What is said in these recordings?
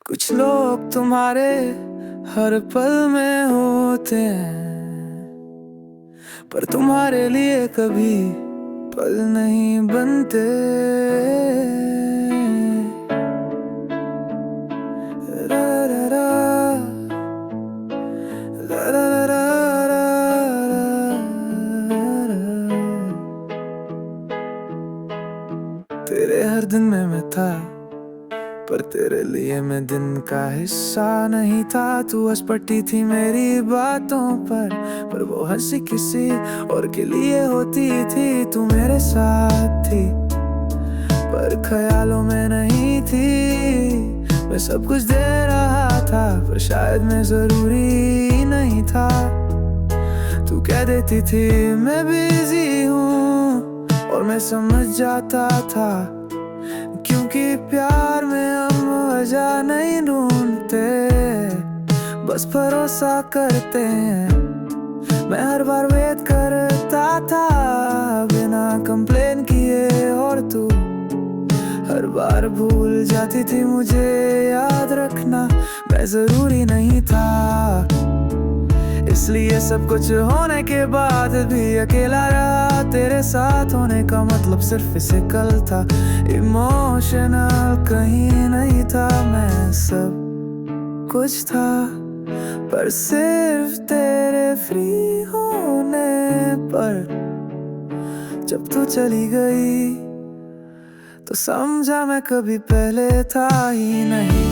कुछ लोग तुम्हारे हर पल में होते हैं, पर तुम्हारे लिए कभी पल नहीं बनते। रा रा रा, रा रा रा रा रा। तेरे हर दिन में मैं था, पर तेरे लिए मैं दिन का हिस्सा नहीं था। तू हंस पड़ती थी मेरी बातों पर वो हंसी किसी और के लिए होती थी। तू मेरे साथ थी पर ख्यालों में नहीं थी। मैं सब कुछ दे रहा था पर शायद मैं जरूरी नहीं था। तू कह देती थी मैं बिजी हूँ और मैं समझ जाता था, क्योंकि प्यार में हम वजह नहीं ढूंढते, बस भरोसा करते हैं। मैं हर बार वेट करता था बिना कंप्लेन किए, और तू हर बार भूल जाती थी मुझे याद रखना। मैं जरूरी नहीं था, इसलिए सब कुछ होने के बाद भी अकेला रहा। तेरे साथ होने का मतलब सिर्फ फिजिकल था, इमोशनल कहीं नहीं था। मैं सब कुछ था, पर सिर्फ तेरे फ्री होने पर। जब तू चली गई तो समझा मैं कभी पहले था ही नहीं।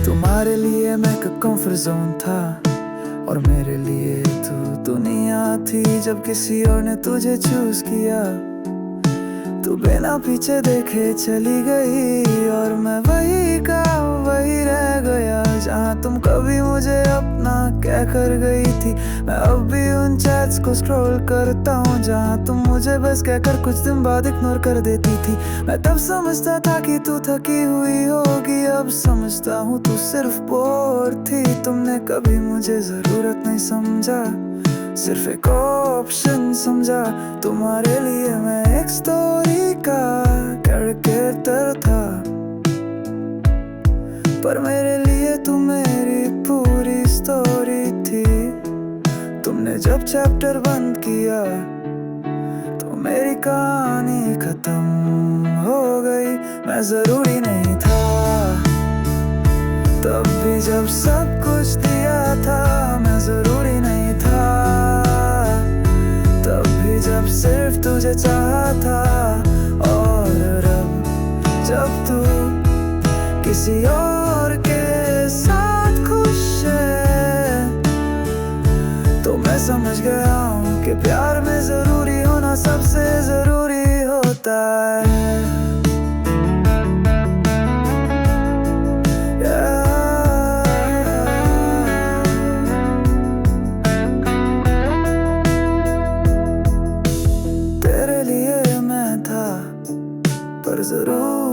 तुम्हारे लिए मैं एक कंफर्ट जोन था, और मेरे लिए तू दुनिया थी। जब किसी और ने तुझे चूज किया, तू बिना पीछे देखे चली गई, और मैं वही का वही रह गया जहाँ तुम कभी मुझे अपना कह कर गई थी। मैं अब भी उन चैट्स को स्क्रॉल करता हूँ जहाँ तुम मुझे बस कहकर कुछ दिन बाद इग्नोर कर देती थी। मैं तब समझता था कि तू थकी हुई होगी, अब समझता हूँ तू सिर्फ बोर थी। तुमने कभी मुझे जरूरत नहीं समझा, सिर्फ एक ऑप्शन समझा। तुम्हारे लिए मैं एक स्टोरी का कैरेक्टर था, पर मेरे लिए तू मेरी पूरी स्टोरी थी। तुमने जब चैप्टर बंद किया तो मेरी कहानी खत्म हो गई। मैं जरूरी नहीं था तब भी, जब सब कुछ दिया था मैं जरूरी नहीं था तब भी, जब सिर्फ तुझे चाहा था। और अब जब तू किसी और के साथ खुश है, तो मैं समझ गया हूँ कि प्यार में जरूरी होना सबसे जरूरी होता है। तेरे लिए मैं था पर जरूर